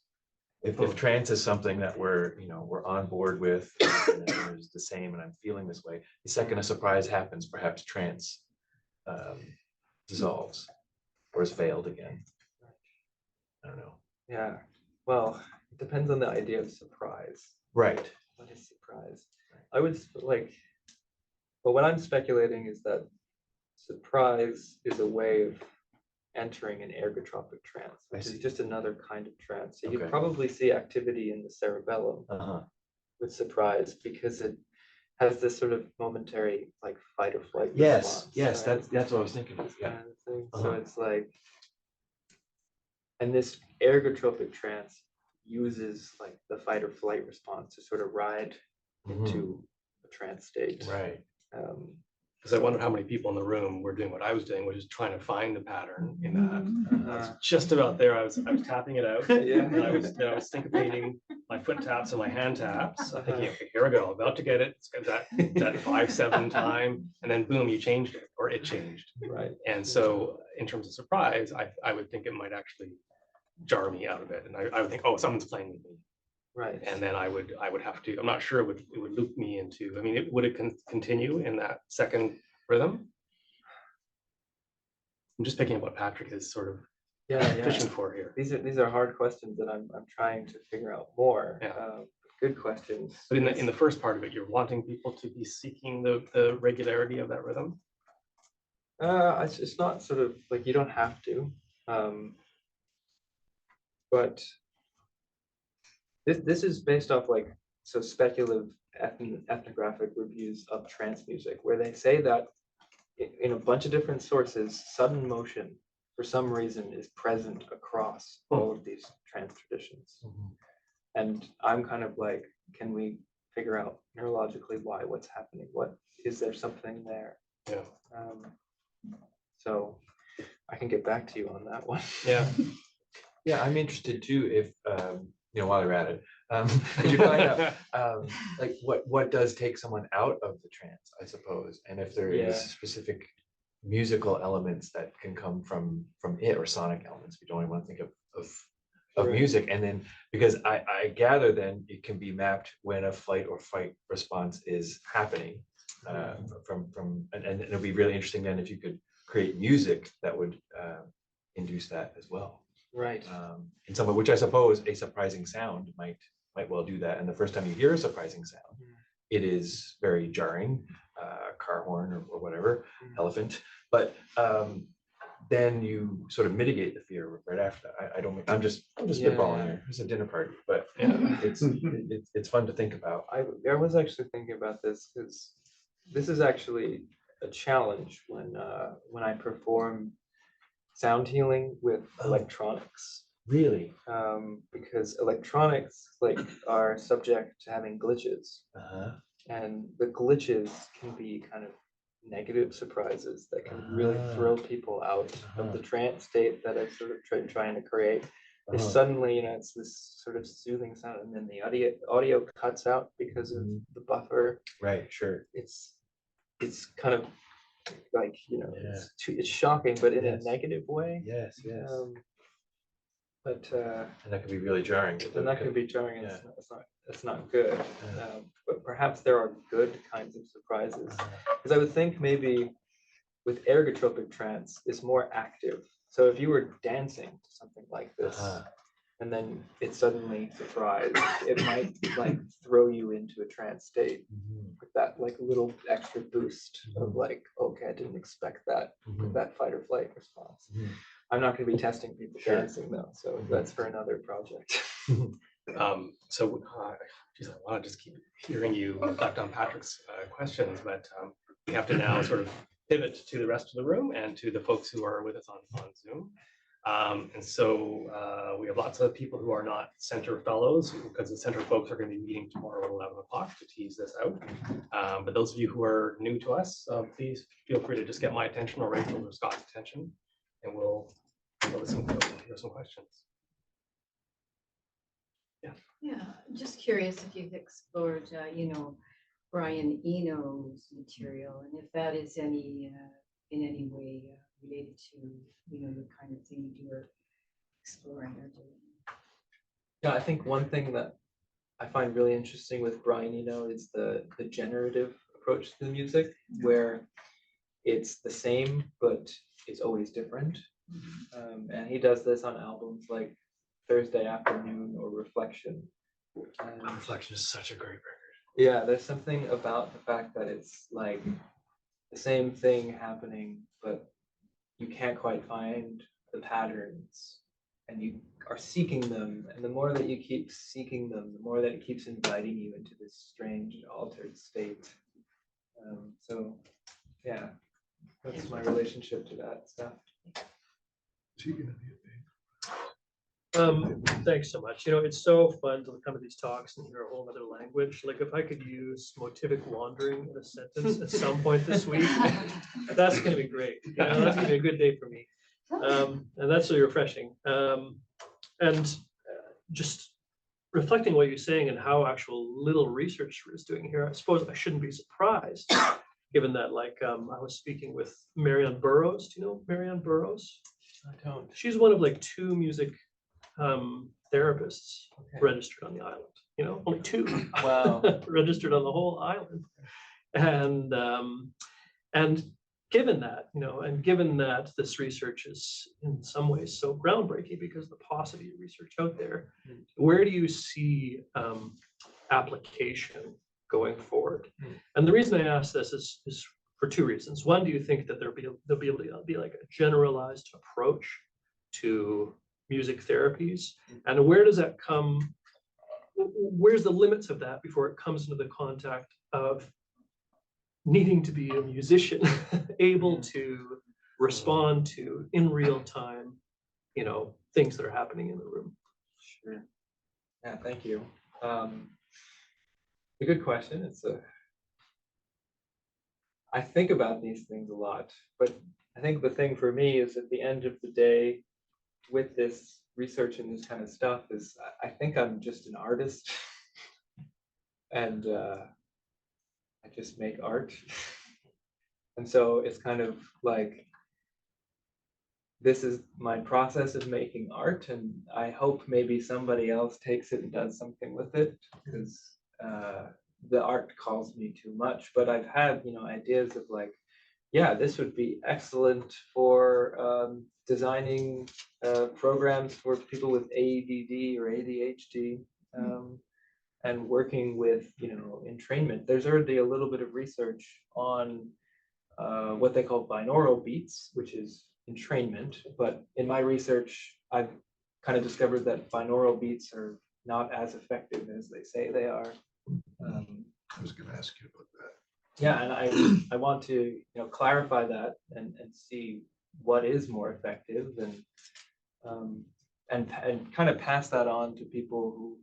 Speaker 3: If trance is something that we're on board with and it is the same and I'm feeling this way, the second a surprise happens, perhaps trance dissolves or is veiled again. I don't know.
Speaker 2: Yeah. Well, it depends on the idea of surprise.
Speaker 3: Right.
Speaker 2: What is surprise? I would but what I'm speculating is that surprise is a way of entering an ergotropic trance, which is just another kind of trance. So you'd probably see activity in the cerebellum with surprise because it has this sort of momentary like fight or flight response.
Speaker 3: Yes,
Speaker 2: right?
Speaker 3: that's what I was thinking of. Yeah.
Speaker 2: Kind of thing. So it's like, and this ergotropic trance uses like the fight or flight response to sort of ride into a trance state.
Speaker 3: Right.
Speaker 1: Because I wonder how many people in the room were doing what I was doing, which is trying to find the pattern in that. I was just about there. I was tapping it out.
Speaker 2: Yeah.
Speaker 1: And I was syncopating my foot taps and my hand taps. I'm thinking, okay, here we go. About to get it. It's got that 5/7 time, and then boom, you changed it, or it changed.
Speaker 2: Right.
Speaker 1: And so, in terms of surprise, I would think it might actually jar me out of it, and I would think, oh, someone's playing with me.
Speaker 2: Right.
Speaker 1: And then I would have to, I'm not sure it would loop me into, I mean, would it continue in that second rhythm? I'm just picking up what Patrick is sort of fishing for here.
Speaker 2: These are hard questions that I'm trying to figure out more.
Speaker 1: Yeah.
Speaker 2: Good questions.
Speaker 1: But in the first part of it, you're wanting people to be seeking the regularity of that rhythm.
Speaker 2: It's not sort of like you don't have to, but this is based off like speculative ethnographic reviews of trance music, where they say that in a bunch of different sources, sudden motion for some reason is present across all of these trance traditions. And I'm kind of like, can we figure out neurologically what's happening? What is there something there?
Speaker 1: Yeah.
Speaker 2: So I can get back to you on that one.
Speaker 1: Yeah.
Speaker 3: Yeah, I'm interested too if, while you're at it, you find out like what does take someone out of the trance, I suppose, and if there is specific musical elements that can come from it, or sonic elements. We don't even want to think of music. And then because I gather then it can be mapped when a flight or fight response is happening, and it'll be really interesting then if you could create music that would induce that as well.
Speaker 2: Right.
Speaker 3: In some way, which I suppose a surprising sound might well do that. And the first time you hear a surprising sound, it is very jarring, car horn or whatever, elephant. But then you sort of mitigate the fear right after that. I'm just spitballing here. It's a dinner party, but it's fun to think about.
Speaker 2: I was actually thinking about this because this is actually a challenge when I perform sound healing with electronics.
Speaker 3: Really?
Speaker 2: Because electronics are subject to having glitches, and the glitches can be kind of negative surprises that can really throw people out of the trance state that I've sort of trying to create. Is suddenly, it's this sort of soothing sound, and then the audio cuts out because of the buffer.
Speaker 3: Right. Sure.
Speaker 2: It's kind of like it's shocking, but in a negative way.
Speaker 3: Yes.
Speaker 2: But
Speaker 3: and that could be really jarring.
Speaker 2: And that could be jarring. It's not good. But perhaps there are good kinds of surprises, because I would think maybe with ergotropic trance it's more active. So if you were dancing to something like this, and then it suddenly surprised, it might throw you into a trance state with that little extra boost of okay, I didn't expect that, that fight or flight response. I'm not going to be testing people dancing though, so that's for another project.
Speaker 1: Geez, I want to just keep hearing you reflect on Patrick's questions, but we have to now sort of pivot to the rest of the room and to the folks who are with us on Zoom. And so we have lots of people who are not center fellows, because the center folks are going to be meeting tomorrow at 11 o'clock to tease this out. But those of you who are new to us, please feel free to just get my attention or Rachel or Scott's attention, and we'll listen to hear some questions.
Speaker 4: Yeah, just curious if you've explored, Brian Eno's material, and if that is in any way related to, the kind of thing you're exploring or doing.
Speaker 2: Yeah, I think one thing that I find really interesting with Brian Eno is the generative approach to the music, where it's the same, but it's always different. And he does this on albums like Thursday Afternoon or Reflection.
Speaker 3: Reflection is such a great record.
Speaker 2: Yeah, there's something about the fact that it's like the same thing happening, but you can't quite find the patterns, and you are seeking them. And the more that you keep seeking them, the more that it keeps inviting you into this strange altered state. So yeah, that's my relationship to that stuff.
Speaker 5: Thanks so much. It's so fun to come to these talks and hear a whole other language. Like if I could use motivic wandering in a sentence at some point this week, that's going to be great. That's going to be a good day for me. And that's really refreshing. And just reflecting what you're saying and how actual little research is doing here, I suppose I shouldn't be surprised, given that I was speaking with Marianne Burrows. Do you know Marianne Burrows?
Speaker 2: I don't.
Speaker 5: She's one of 2 music therapists registered on the island. only 2
Speaker 2: Wow.
Speaker 5: registered on the whole island. And given that, and given that this research is in some ways so groundbreaking because of the paucity of research out there, where do you see application going forward? And the reason I ask this is for 2 reasons. One, do you think that there'll be able to be like a generalized approach to music therapies? And where does that come? Where's the limits of that before it comes into the contact of needing to be a musician, able to respond to in real time, things that are happening in the room?
Speaker 2: Sure. Yeah, thank you. A good question. I think about these things a lot, but I think the thing for me is at the end of the day, with this research and this kind of stuff, is I think I'm just an artist, and I just make art. And so it's kind of like, this is my process of making art, and I hope maybe somebody else takes it and does something with it, because the art calls me too much. But I've had, ideas of like, yeah, this would be excellent for designing programs for people with ADD or ADHD, and working with, entrainment. There's already a little bit of research on what they call binaural beats, which is entrainment. But in my research, I've kind of discovered that binaural beats are not as effective as they say they are.
Speaker 6: I was going to ask you about that.
Speaker 2: Yeah, and I want to clarify that and see what is more effective, and kind of pass that on to people who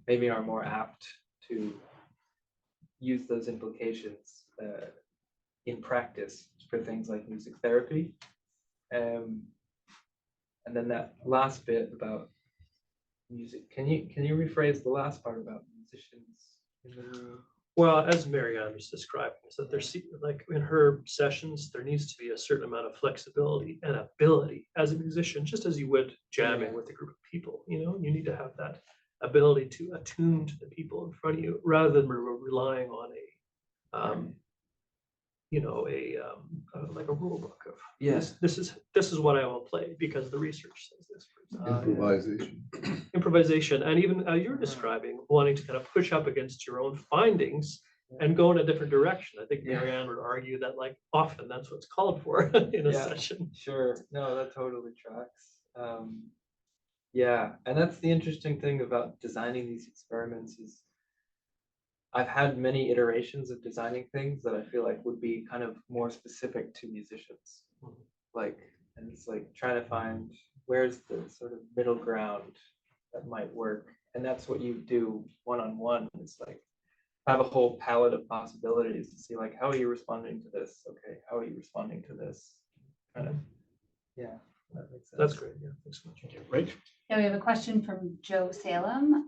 Speaker 2: maybe are more apt to use those implications in practice for things like music therapy. And then that last bit about music, can you rephrase the last part about musicians in the room?
Speaker 5: Well, as Marianne was describing, is that there's like in her sessions, there needs to be a certain amount of flexibility and ability as a musician, just as you would jamming with a group of people. You need to have that ability to attune to the people in front of you, rather than relying on like a rule book of this is what I will play because the research says this.
Speaker 6: Improvisation.
Speaker 5: Improvisation, and even you're describing wanting to kind of push up against your own findings and go in a different direction. I think Marianne would argue that like often that's what's called for in a session.
Speaker 2: Sure, no, that totally tracks. And that's the interesting thing about designing these experiments is I've had many iterations of designing things that I feel like would be kind of more specific to musicians. And it's like trying to find where's the sort of middle ground that might work. And that's what you do one-on-one. It's like have a whole palette of possibilities to see like, how are you responding to this? Okay, how are you responding to this? Kind of, that makes sense.
Speaker 5: That's great. Yeah, thanks so much.
Speaker 1: Right.
Speaker 7: Yeah, we have a question from Joe Salem.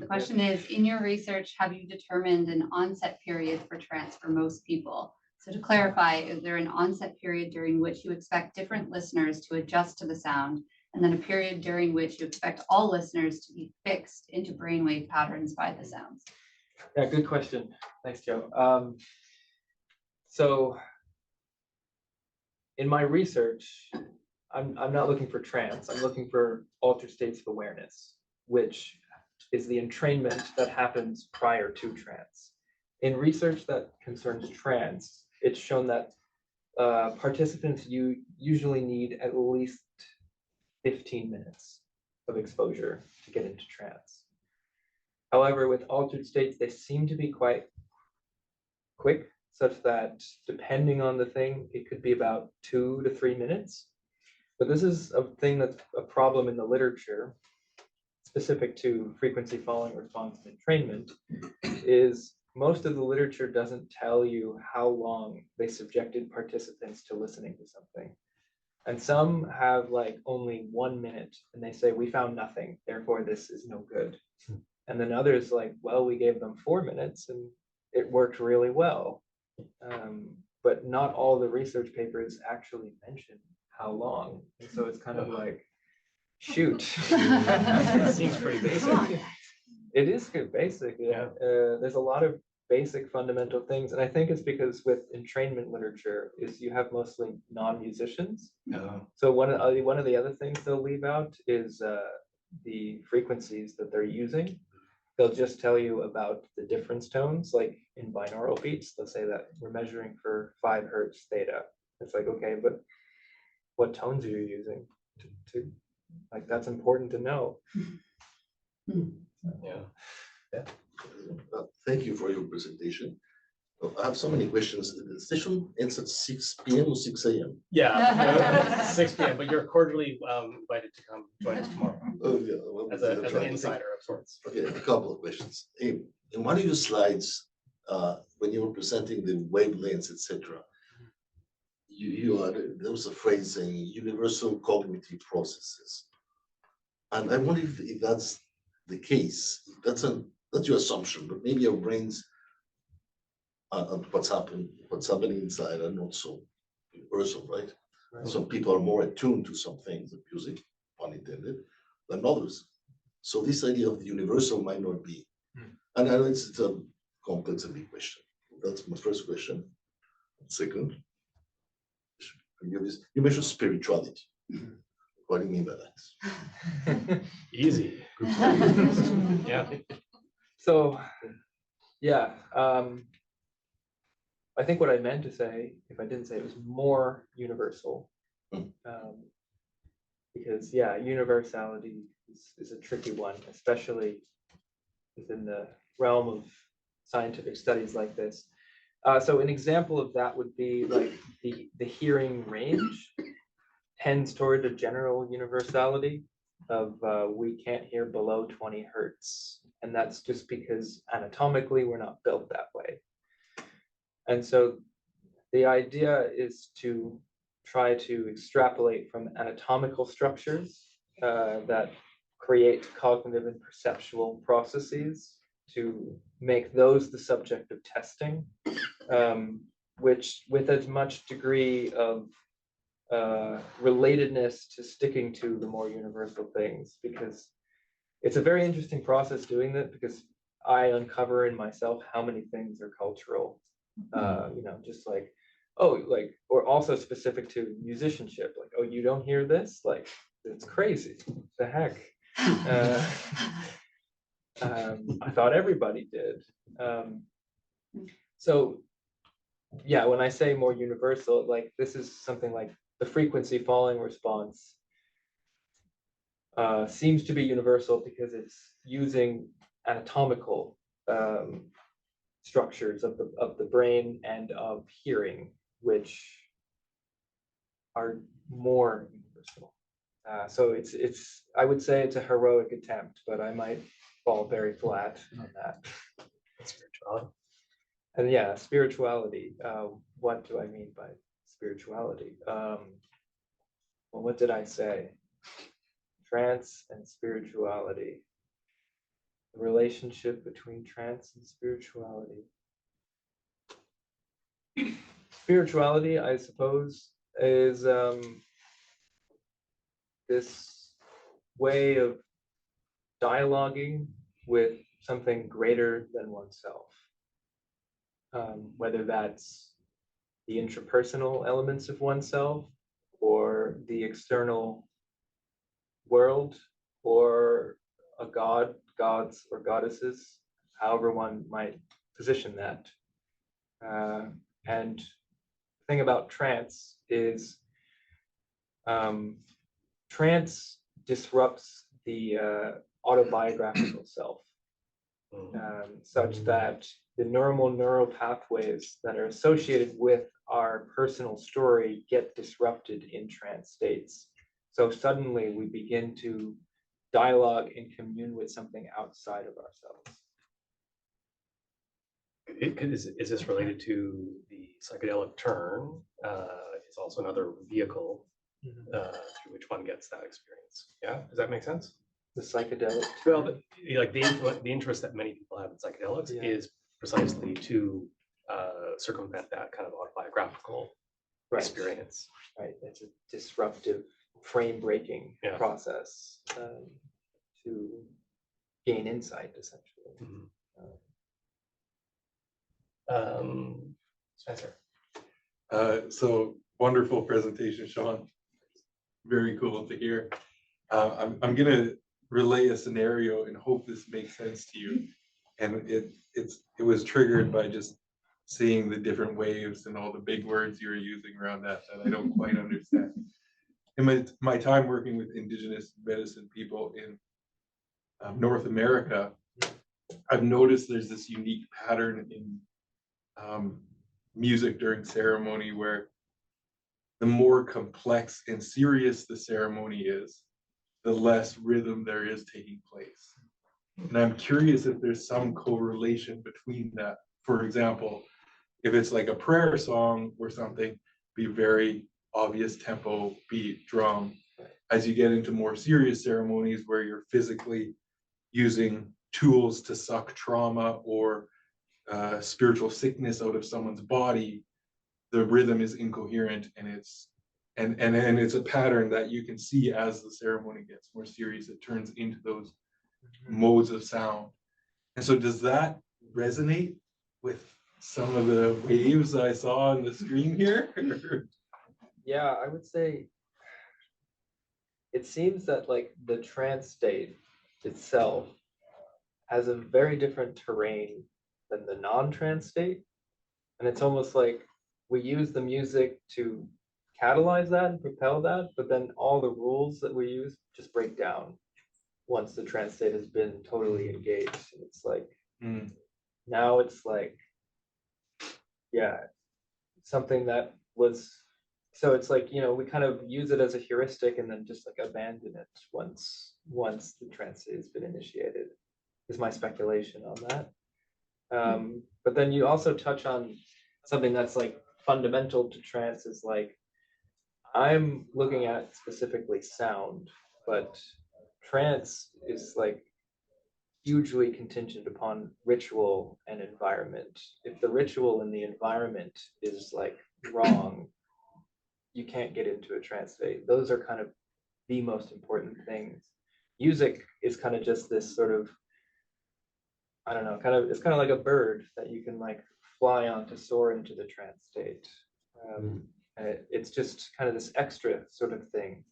Speaker 7: The question is, in your research, have you determined an onset period for trance for most people? So to clarify, is there an onset period during which you expect different listeners to adjust to the sound, and then a period during which you expect all listeners to be fixed into brainwave patterns by the sounds?
Speaker 2: Yeah, good question. Thanks, Joe. So in my research, I'm not looking for trance. I'm looking for altered states of awareness, which is the entrainment that happens prior to trance. In research that concerns trance, it's shown that participants usually need at least 15 minutes of exposure to get into trance. However, with altered states, they seem to be quite quick, such that depending on the thing, it could be about 2 to 3 minutes. But this is a thing that's a problem in the literature, specific to frequency following response and entrainment, is most of the literature doesn't tell you how long they subjected participants to listening to something. And some have like only 1 minute and they say, we found nothing, therefore this is no good. And then others like, well, we gave them 4 minutes and it worked really well. But not all the research papers actually mention how long. And so it's kind of like, shoot.
Speaker 3: Seems pretty basic.
Speaker 2: It is good, basic. Yeah. There's a lot of basic fundamental things, and I think it's because with entrainment literature is you have mostly non-musicians.
Speaker 6: Yeah.
Speaker 2: So one of the other things they'll leave out is the frequencies that they're using. They'll just tell you about the difference tones, like in binaural beats. They'll say that we're measuring for 5 hertz theta. It's like, okay, but what tones are you using? To like, that's important to know.
Speaker 1: Yeah.
Speaker 8: Thank you for your presentation. I have so many questions. The session ends at 6 p.m. or 6 a.m.
Speaker 1: Yeah, 6 p.m. But you're cordially invited to come join us tomorrow
Speaker 8: Oh, yeah. Well,
Speaker 1: as
Speaker 8: I'll
Speaker 1: an
Speaker 8: try to
Speaker 1: insider of sorts.
Speaker 8: think. Okay, a couple of questions. In one of your slides, when you were presenting the wavelengths, etc., there was a phrase saying universal cognitive processes. And I wonder if that's the case. That's your assumption, but maybe our brains and what's happening inside are not so universal, right? Some people are more attuned to some things, the music, pun intended, than others. So this idea of the universal might not be. And I know it's a complex and big question. That's my first question. Second, you mentioned spirituality. What do you mean by that?
Speaker 1: Easy. Yeah.
Speaker 2: So, yeah, I think what I meant to say, if I didn't say it, was more universal. Because, yeah, universality is a tricky one, especially within the realm of scientific studies like this. So an example of that would be like the hearing range tends toward a general universality of we can't hear below 20 hertz. And that's just because anatomically we're not built that way. And so the idea is to try to extrapolate from anatomical structures that create cognitive and perceptual processes to make those the subject of testing, which with as much degree of relatedness to sticking to the more universal things, because it's a very interesting process doing that, because I uncover in myself how many things are cultural, just like, or also specific to musicianship, like, oh, you don't hear this? Like, it's crazy, the heck. I thought everybody did. So yeah, when I say more universal, like this is something like the frequency falling response seems to be universal because it's using anatomical structures of the brain and of hearing, which are more universal. So it's I would say it's a heroic attempt, but I might fall very flat on that.
Speaker 1: Spirituality.
Speaker 2: And yeah, spirituality. What do I mean by spirituality? Well, what did I say? Trance and spirituality. The relationship between trance and spirituality. Spirituality, I suppose, is this way of dialoguing with something greater than oneself. Whether that's the intrapersonal elements of oneself, or the external world, or a god, gods, or goddesses, however one might position that. And the thing about trance is trance disrupts the autobiographical self, such that the normal neural pathways that are associated with our personal story get disrupted in trance states. So suddenly we begin to dialogue and commune with something outside of ourselves.
Speaker 1: Is this related to the psychedelic turn? It's also another vehicle through which one gets that experience. Yeah, does that make sense?
Speaker 2: The psychedelic.
Speaker 1: Well, like the interest that many people have in psychedelics is precisely to circumvent that kind of autobiographical experience.
Speaker 2: Right, it's a disruptive, frame-breaking process to gain insight essentially.
Speaker 1: Spencer.
Speaker 9: So wonderful presentation, Sean. Very cool to hear. I'm gonna relay a scenario and hope this makes sense to you. And it was triggered by just seeing the different waves and all the big words you were using around that I don't quite understand. In my time working with indigenous medicine people in North America, I've noticed there's this unique pattern in music during ceremony where the more complex and serious the ceremony is, the less rhythm there is taking place. And I'm curious if there's some correlation between that. For example, if it's like a prayer song or something, be very obvious tempo, beat, drum. As you get into more serious ceremonies where you're physically using tools to suck trauma or spiritual sickness out of someone's body, the rhythm is incoherent, and it's a pattern that you can see as the ceremony gets more serious. It turns into those modes of sound. And so does that resonate with some of the waves I saw on the screen here?
Speaker 2: Yeah, I would say it seems that like the trance state itself has a very different terrain than the non-trance state. And it's almost like we use the music to catalyze that and propel that, but then all the rules that we use just break down once the trance state has been totally engaged. And it's like, now it's like, yeah, something that was, so it's like, you know, we kind of use it as a heuristic and then just like abandon it once the trance state has been initiated, is my speculation on that. But then you also touch on something that's like fundamental to trance, is like, I'm looking at specifically sound, but trance is like hugely contingent upon ritual and environment. If the ritual and the environment is like wrong, you can't get into a trance state. Those are kind of the most important things. Music is kind of just this sort of, I don't know, it's kind of like a bird that you can like fly on to soar into the trance state. And it's just kind of this extra sort of thing.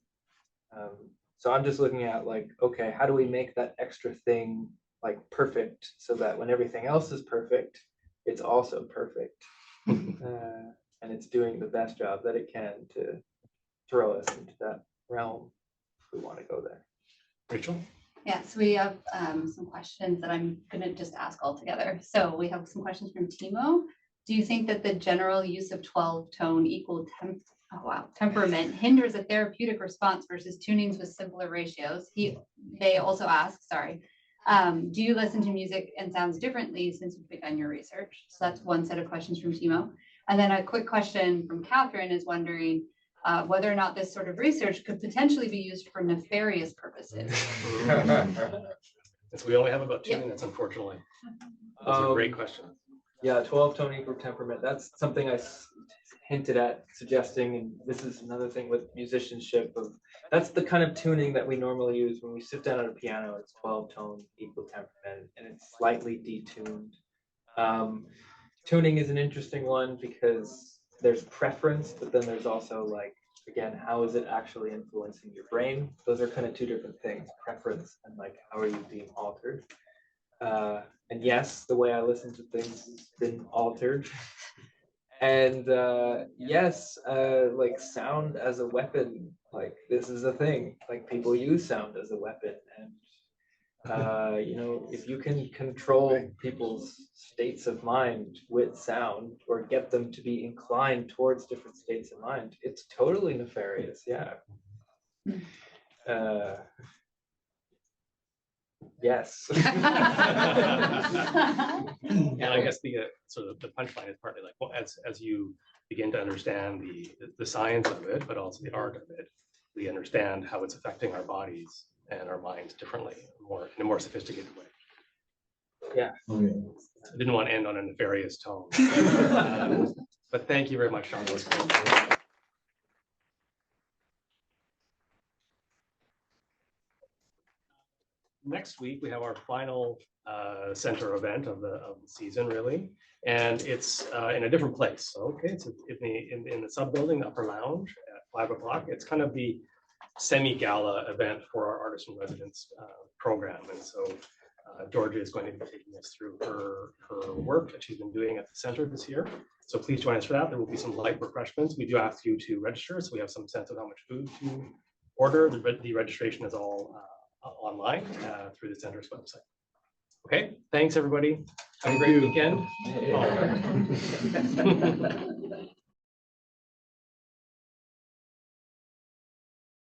Speaker 2: So I'm just looking at like, okay, how do we make that extra thing like perfect so that when everything else is perfect, it's also perfect. And it's doing the best job that it can to throw us into that realm if we want to go there.
Speaker 1: Rachel?
Speaker 7: Yeah, so we have some questions that I'm gonna just ask all together. So we have some questions from Timo. Do you think that the general use of 12-tone equal temperament hinders a therapeutic response versus tunings with simpler ratios? They also ask, do you listen to music and sounds differently since you've begun your research? So that's one set of questions from Timo. And then a quick question from Catherine is wondering whether or not this sort of research could potentially be used for nefarious purposes.
Speaker 1: We only have about 2 minutes, unfortunately. Those are great questions.
Speaker 2: Yeah, 12-tone equal temperament. That's something I hinted at suggesting, and this is another thing with musicianship. That's the kind of tuning that we normally use when we sit down at a piano. It's 12-tone equal temperament, and it's slightly detuned. Tuning is an interesting one because there's preference, but then there's also like, again, how is it actually influencing your brain? Those are kind of two different things, preference and like, how are you being altered? And yes, the way I listen to things has been altered. And yes, like sound as a weapon, like this is a thing, like people use sound as a weapon. And, you know, if you can control people's states of mind with sound or get them to be inclined towards different states of mind, it's totally nefarious. Yeah. Yes.
Speaker 1: And I guess the sort of the punchline is partly like, well, as you begin to understand the science of it, but also the art of it, we understand how it's affecting our bodies and our minds differently, in a more sophisticated way.
Speaker 2: Yeah.
Speaker 1: I didn't want to end on a nefarious tone. But thank you very much, Sean. That was great. next week, we have our final center event of the season, really. And it's in a different place. Okay, it's in the sub building, the upper lounge at 5 o'clock. It's kind of the semi-gala event for our artist in residence program. And so Georgia is going to be taking us through her work that she's been doing at the center this year. So please join us for that. There will be some light refreshments. We do ask you to register, so we have some sense of how much food to order. The registration is all online through the center's website. Okay, thanks everybody. Have a great weekend.
Speaker 3: Yeah.
Speaker 1: Oh.